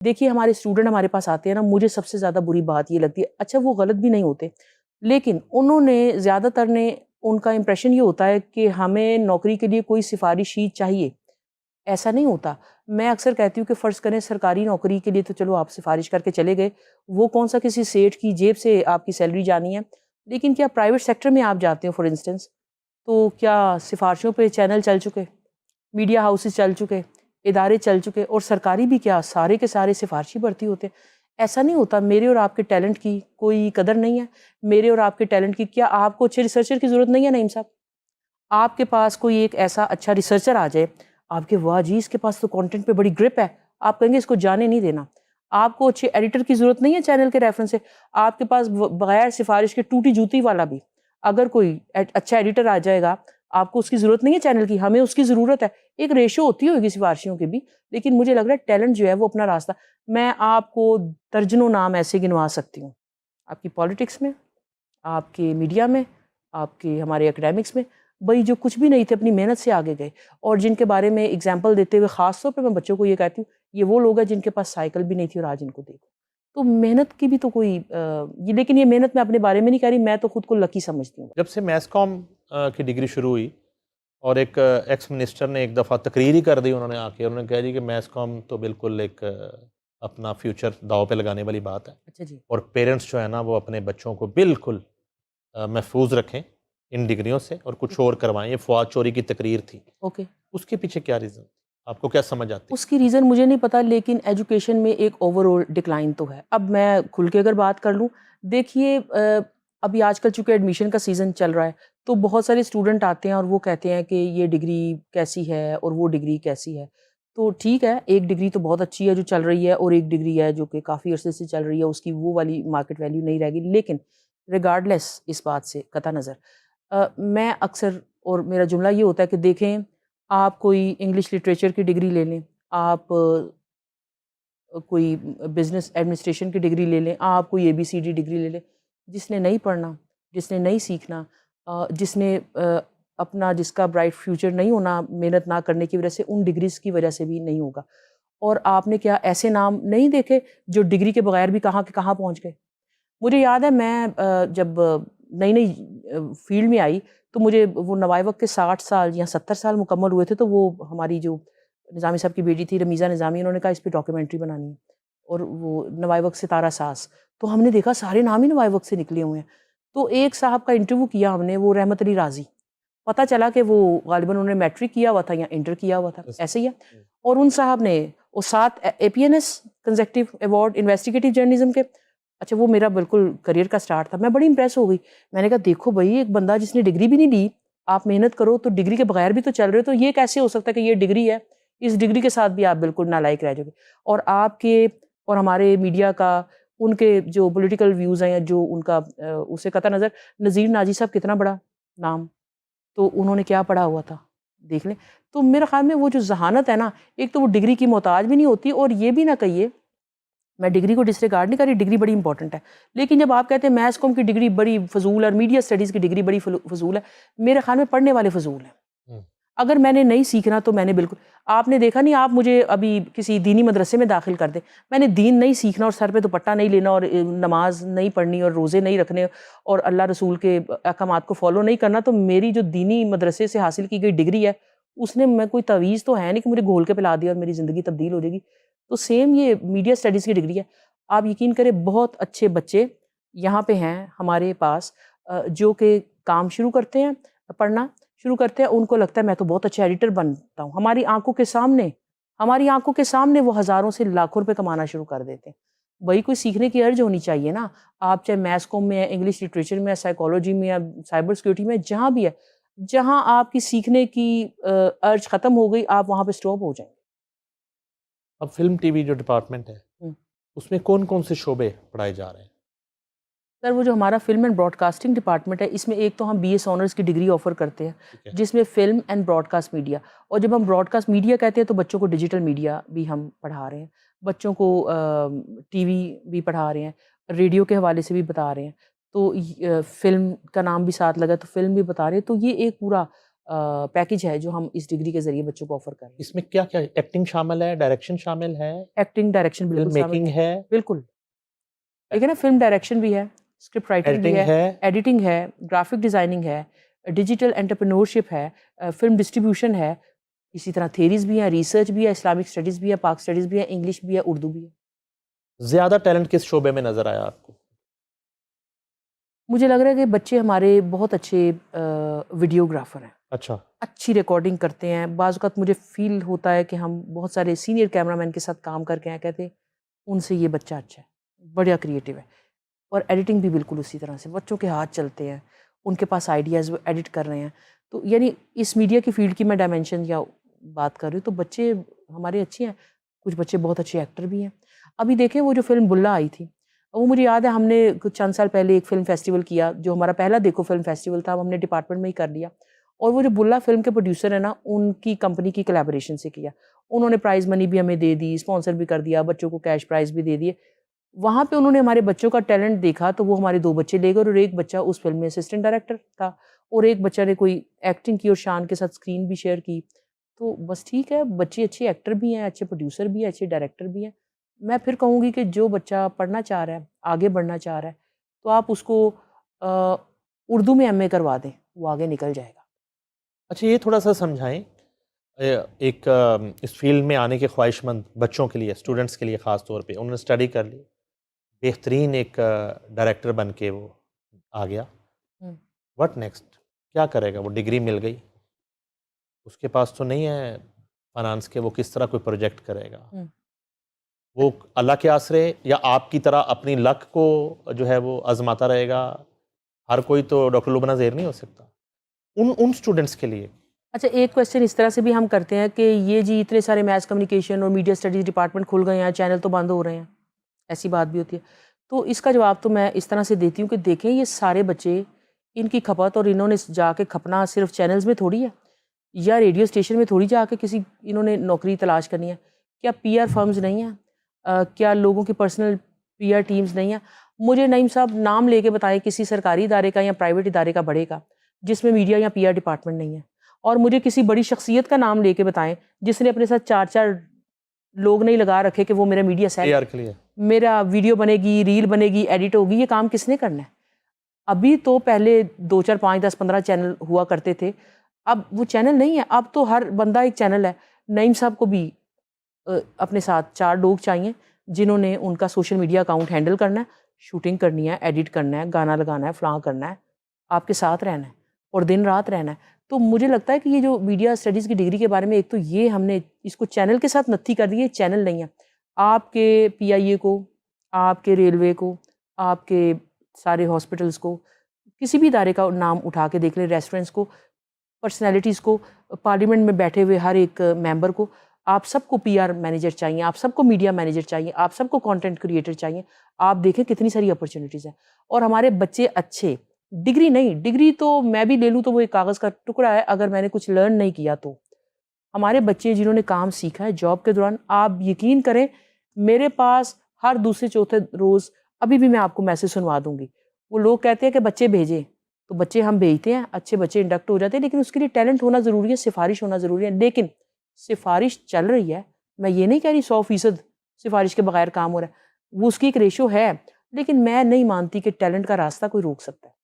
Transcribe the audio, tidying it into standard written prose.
देखिए हमारे स्टूडेंट हमारे पास आते हैं ना, मुझे सबसे ज़्यादा बुरी बात ये लगती है, अच्छा वो गलत भी नहीं होते, लेकिन उन्होंने ज़्यादातर ने उनका इंप्रेशन ये होता है कि हमें नौकरी के लिए कोई सिफारिशी चाहिए। ऐसा नहीं होता। मैं अक्सर कहती हूँ कि फ़र्ज़ करें सरकारी नौकरी के लिए तो चलो आप सिफ़ारिश करके चले गए, वो कौन-सा किसी सेठ की जेब से आपकी सैलरी जानी है। लेकिन क्या प्राइवेट सेक्टर में आप जाते हो फॉर इंस्टेंस, तो क्या सिफ़ारिशों पे चैनल चल चुके, मीडिया हाउसेस चल चुके, इदारे चल चुके, और सरकारी भी क्या सारे के सारे सिफ़ारिशी भर्ती होते हैं। ऐसा नहीं होता। मेरे और आपके टैलेंट की कोई कदर नहीं है। मेरे और आपके टैलेंट की क्या आपको अच्छे रिसर्चर की ज़रूरत नहीं है नईम साहब? आपके पास कोई एक ऐसा अच्छा रिसर्चर आ जाए, आपके वाह जी इसके पास तो कंटेंट पे बड़ी ग्रिप है, आप कहेंगे इसको जाने नहीं देना। आपको अच्छे एडिटर की ज़रूरत नहीं है चैनल के रेफरेंस से, आपके पास बगैर सिफारिश के टूटी जूती वाला भी अगर कोई अच्छा एडिटर आ जाएगा, आपको उसकी ज़रूरत नहीं है चैनल की, हमें उसकी ज़रूरत है। एक रेशो होती होगी सिफारिशियों की भी, लेकिन मुझे लग रहा है टैलेंट जो है वो अपना रास्ता, मैं आपको दर्जनों नाम ऐसे गिनवा सकती हूँ, आपकी पॉलिटिक्स में, आपके मीडिया में, आपके हमारे एकेडमिक्स में, वही जो कुछ भी नहीं थे अपनी मेहनत से आगे गए, और जिनके बारे में एग्जाम्पल देते हुए ख़ास तौर पे मैं बच्चों को ये कहती हूँ, ये वो लोग हैं जिनके पास साइकिल भी नहीं थी और आज इनको देखो। तो मेहनत की भी तो कोई ये, लेकिन ये मेहनत मैं अपने बारे में नहीं कह रही, मैं तो खुद को लकी समझती हूँ। जब से मैस कॉम की डिग्री शुरू हुई और एक एक्स मिनिस्टर ने एक दफ़ा तकरीर ही कर दी, उन्होंने आके उन्होंने कह दी कि मैस कॉम तो बिल्कुल एक अपना फ्यूचर दाव पे लगाने वाली बात है, अच्छा जी। और पेरेंट्स जो है ना वो अपने बच्चों को बिल्कुल महफूज रखें इन डिग्रियों से और कुछ और करवाएं। ये फ़वाद चौरी की तकरीर थी, ओके। उसके पीछे क्या रीज़न, आपको क्या समझ आती? उसकी रीज़न मुझे नहीं पता, लेकिन एजुकेशन में एक ओवरऑल डिक्लाइन तो है। अब मैं खुल के अगर बात कर लूँ, देखिए अभी आजकल चूँकि एडमिशन का सीज़न चल रहा है, तो बहुत सारे स्टूडेंट आते हैं और वो कहते हैं कि ये डिग्री कैसी है और वो डिग्री कैसी है। तो ठीक है, एक डिग्री तो बहुत अच्छी है जो चल रही है, और एक डिग्री है जो कि काफ़ी अरसे से चल रही है, उसकी वो वाली मार्केट वैल्यू नहीं रहेगी। लेकिन रिगार्डलेस इस बात से कतई नज़र, मैं अक्सर, और मेरा जुमला ये होता है कि देखें, आप कोई इंग्लिश लिटरेचर की डिग्री ले लें, आप कोई बिज़नेस एडमिनिस्ट्रेशन की डिग्री ले लें, आप कोई एबीसीडी डिग्री ले लें, जिसने नहीं पढ़ना, जिसने नहीं सीखना, जिसने अपना जिसका ब्राइट फ्यूचर नहीं होना मेहनत ना करने की वजह से, उन डिग्रीज़ की वजह से भी नहीं होगा। और आपने क्या ऐसे नाम नहीं देखे जो डिग्री के बगैर भी कहाँ के कहाँ पहुँच गए? मुझे याद है मैं जब नई-नई फ़ील्ड में आई, तो मुझे वो नवाए वक़्त के 60 साल या 70 साल मुकम्मल हुए थे, तो वो हमारी जो निज़ामी साहब की बेटी थी रमीज़ा निज़ामी, उन्होंने कहा इस पे डॉक्यूमेंट्री बनानी है, और वो नवाए वक़्त सितारा सास। तो हमने देखा सारे नाम ही नवाए वक़्त से निकले हुए हैं। तो एक साहब का इंटरव्यू किया हमने, वो रहमत अली राज़ी। पता चला कि वो ग़ालिबन उन्होंने मैट्रिक किया हुआ था या इंटर किया हुआ था, ऐसे ही है। और उन साहब ने वो 7 एपीएनएस कंसेक्युटिव अवार्ड इन्वेस्टिगेटिव जर्नलिज़्म के। अच्छा, वो मेरा बिल्कुल करियर का स्टार्ट था। मैं बड़ी इम्प्रेस हो गई। मैंने कहा देखो भई, एक बंदा जिसने डिग्री भी नहीं ली, आप मेहनत करो तो डिग्री के बगैर भी तो चल रहे हो, तो ये कैसे हो सकता है कि ये डिग्री है, इस डिग्री के साथ भी आप बिल्कुल नालायक रह जाओगे। और आपके और हमारे मीडिया का, उनके जो पॉलिटिकल व्यूज़ हैं या जो उनका उससे कतई नज़र, नज़ीर नाज़ी साहब कितना बड़ा नाम, तो उन्होंने क्या पढ़ा हुआ था, देख लें। तो मेरे ख़्याल में वो जो ज़हानत है ना, एक तो वो डिग्री की मोहताज भी नहीं होती, और ये भी ना कहिए, मैं डिग्री को डिसरिगार्ड नहीं कर रही, डिग्री बड़ी इंपॉर्टेंट है। लेकिन जब आप कहते हैं मैथ्स कॉम की डिग्री बड़ी फ़ज़ूल और मीडिया स्टडीज़ की डिग्री बड़ी फ़ज़ूल है, मेरे ख़्याल में पढ़ने वाले फ़ज़ूल हैं। हुँ। अगर मैंने नहीं सीखना तो मैंने बिल्कुल, आपने देखा नहीं, आप मुझे अभी किसी दीनी मदरसे में दाखिल कर दें, मैंने दीन नहीं सीखना और सर पे दुपट्टा नहीं लेना और नमाज नहीं पढ़नी और रोज़े नहीं रखने और अल्लाह रसूल के अहकामात को फ़ॉलो नहीं करना, तो मेरी जो दीनी मदरसे से हासिल की गई डिग्री है, उसने, मैं कोई तवीज़ तो है नहीं कि मुझे घोल के पिला दिया और मेरी ज़िंदगी तब्दील हो जाएगी। तो सेम ये मीडिया स्टडीज़ की डिग्री है। आप यकीन करें, बहुत अच्छे बच्चे यहाँ पे हैं हमारे पास, जो कि काम शुरू करते हैं, पढ़ना शुरू करते हैं, उनको लगता है मैं तो बहुत अच्छा एडिटर बनता हूँ। हमारी आँखों के सामने वो हज़ारों से लाखों रुपए कमाना शुरू कर देते हैं। वही कोई सीखने की अर्ज होनी चाहिए ना। आप चाहे मैथ्स कॉम में है, इंग्लिश लिटरेचर में है, साइकोलॉजी में है, साइबर सिक्योरिटी में है, जहाँ भी है, जहाँ आपकी सीखने की अर्ज ख़त्म हो गई, आप वहाँ पे स्टॉप हो जाएँगे। अब फ़िल्म टीवी जो डिपार्टमेंट है, हुँ। उसमें कौन-कौन से शोबे पढ़ाए जा रहे हैं? सर, वो जो हमारा फ़िल्म एंड ब्रॉडकास्टिंग डिपार्टमेंट है, इसमें एक तो हम बीएस ऑनर्स की डिग्री ऑफ़र करते हैं, ठीक है। जिसमें फ़िल्म एंड ब्रॉडकास्ट मीडिया, और जब हम ब्रॉडकास्ट मीडिया कहते हैं तो बच्चों को डिजिटल मीडिया भी हम पढ़ा रहे हैं, बच्चों को टीवी भी पढ़ा रहे हैं, रेडियो के हवाले से भी बता रहे हैं। तो फ़िल्म का नाम भी साथ लगा तो फ़िल्म भी बता रहे हैं, तो ये एक पूरा पैकेज है जो हम इस डिग्री के ज़रिए बच्चों को ऑफ़र कर रहे हैं। इसमें क्या-क्या एक्टिंग शामिल है, डायरेक्शन शामिल है, एक्टिंग, डायरेक्शन फिल्म बिल्कुल शामिल मेकिंग है। है, बिल्कुल। देखिए ना, फ़िल्म डायरेक्शन भी है, स्क्रिप्ट राइटर भी एडिटिंग है, है, एडिटिंग है, ग्राफ़िक डिज़ाइनिंग है, डिजिटल एंटरप्रेन्योरशिप है, फ़िल्म डिस्ट्रीब्यूशन है, इसी तरह थ्योरीज़ भी हैं, रिसर्च भी है, इस्लामिक स्टडीज़ भी है, पाक स्टडीज़ भी है, इंग्लिश भी है, उर्दू भी है। ज़्यादा टैलेंट किस शोबे में नज़र आया आपको? मुझे लग रहा है कि बच्चे हमारे बहुत अच्छे वीडियोग्राफ़र हैं, अच्छा, अच्छी रिकॉर्डिंग करते हैं। बाज़ औक़ात मुझे फ़ील होता है कि हम बहुत सारे सीनियर कैमरामैन के साथ काम करके आए, कहते हैं, उनसे ये बच्चा अच्छा है, बढ़िया क्रिएटिव है। और एडिटिंग भी बिल्कुल उसी तरह से, बच्चों के हाथ चलते हैं, उनके पास आइडियाज़, वो एडिट कर रहे हैं। तो यानी इस मीडिया की फ़ील्ड की मैं डायमेंशन या बात कर रही हूँ, तो बच्चे हमारे अच्छे हैं, कुछ बच्चे बहुत अच्छे एक्टर भी हैं। अभी देखें वो जो फ़िल्म बुल्ला आई थी, वो मुझे याद है हमने कुछ चंद साल पहले एक फ़िल्म फेस्टिवल किया, जो हमारा पहला देखो फ़िल्म फेस्टिवल था, वो हमने डिपार्टमेंट में ही कर लिया। और वो जो बुल्ला फ़िल्म के प्रोड्यूसर है ना, उनकी कंपनी की कोलैबोरेशन से किया। उन्होंने प्राइज़ मनी भी हमें दे दी, स्पॉन्सर भी कर दिया, बच्चों को कैश प्राइज़ भी दे दिए। वहाँ पे उन्होंने हमारे बच्चों का टैलेंट देखा, तो वो हमारे 2 बच्चे ले गए और एक बच्चा उस फ़िल्म में असिस्टेंट डायरेक्टर था और एक बच्चा ने कोई एक्टिंग की और शान के साथ स्क्रीन भी शेयर की। तो बस ठीक है, बच्चे अच्छे एक्टर भी हैं, अच्छे प्रोड्यूसर भी हैं, अच्छे डायरेक्टर भी हैं। मैं फिर कहूँगी कि जो बच्चा पढ़ना चाह रहा है, आगे बढ़ना चाह रहा है, तो आप उसको अ, उर्दू में एमए करवा दें, वो आगे निकल जाएगा। अच्छा ये थोड़ा-सा समझाएँ एक इस फ़ील्ड में आने के ख्वाहिशमंद बच्चों के लिए, स्टूडेंट्स के लिए ख़ास तौर पे, उन्होंने स्टडी कर ली, बेहतरीन एक डायरेक्टर बन के वो आ गया, हुँ, व्हाट नेक्स्ट? क्या करेगा? वो डिग्री मिल गई, उसके पास तो नहीं है फाइनेंस के, वो किस तरह कोई प्रोजेक्ट करेगा? हुँ। वो अल्लाह के आसरे या आपकी तरह अपनी लक को जो है वो आज़माता रहेगा? हर कोई तो डॉक्टर लुबना ज़ेर नहीं हो सकता। उन उन स्टूडेंट्स के लिए अच्छा, एक क्वेश्चन इस तरह से भी हम करते हैं कि ये जी इतने सारे मैस कम्युनिकेशन और मीडिया स्टडीज़ डिपार्टमेंट खुल गए हैं, चैनल तो बंद हो रहे हैं, ऐसी बात भी होती है। तो इसका जवाब तो मैं इस तरह से देती हूँ कि देखें, ये सारे बच्चे, इनकी खपत और इन्होंने जाके खपना सिर्फ चैनल्स में थोड़ी है या रेडियो स्टेशन में थोड़ी जाके किसी इन्होंने नौकरी तलाश करनी है। क्या पीआर फर्म्स नहीं हैं? क्या लोगों की पर्सनल पीआर टीम्स नहीं हैं? मुझे नईम साहब नाम लेके बताएं किसी सरकारी इदारे का या प्राइवेट इदारे का बड़े का, जिसमें मीडिया या पीआर डिपार्टमेंट नहीं है। और मुझे किसी बड़ी शख्सियत का नाम लेके बताएं जिसने अपने साथ 4-4 लोग नहीं लगा रखे कि वो मेरा मीडिया सेल, तैयार के लिए? मेरा वीडियो बनेगी, रील बनेगी, एडिट होगी, ये काम किसने करना है? अभी तो पहले 2, 4, 5, 10, 15 चैनल हुआ करते थे, अब वो चैनल नहीं है, अब तो हर बंदा एक चैनल है। नईम साहब को भी अपने साथ 4 लोग चाहिए जिन्होंने उनका सोशल मीडिया अकाउंट हैंडल करना है, शूटिंग करनी है, एडिट करना है, गाना लगाना है, फलां करना है, आपके साथ रहना है और दिन-रात रहना है। तो मुझे लगता है कि ये जो मीडिया स्टडीज़ की डिग्री के बारे में, एक तो ये हमने इसको चैनल के साथ नत्थी कर दी है, ये चैनल नहीं है। आपके पीआईए को, आपके रेलवे को, आपके सारे हॉस्पिटल्स को, किसी भी इदारे का नाम उठा के देख लें, रेस्टोरेंट्स को, पर्सनैलिटीज़ को, पार्लियामेंट में बैठे हुए हर एक मेंबर को, आप सबको पीआर मैनेजर चाहिए, आप सबको मीडिया मैनेजर चाहिए, आप सबको कंटेंट क्रिएटर चाहिए। आप देखें कितनी सारी अपॉर्चुनिटीज़ हैं और हमारे बच्चे अच्छे, डिग्री नहीं, डिग्री तो मैं भी ले लूँ तो वो एक कागज़ का टुकड़ा है अगर मैंने कुछ लर्न नहीं किया तो। हमारे बच्चे जिन्होंने काम सीखा है जॉब के दौरान, आप यकीन करें, मेरे पास हर दूसरे चौथे रोज़, अभी भी मैं आपको मैसेज सुनवा दूँगी, वो लोग कहते हैं कि बच्चे भेजें, तो बच्चे हम भेजते हैं, अच्छे बच्चे इंडक्ट हो जाते हैं, लेकिन उसके लिए टैलेंट होना ज़रूरी है, सिफ़ारिश होना ज़रूरी है। लेकिन सिफ़ारिश चल रही है, मैं ये नहीं कह रही 100% सिफ़ारिश के बगैर काम हो रहा है, वो उसकी एक रेशो है, लेकिन मैं नहीं मानती कि टैलेंट का रास्ता कोई रोक सकता है।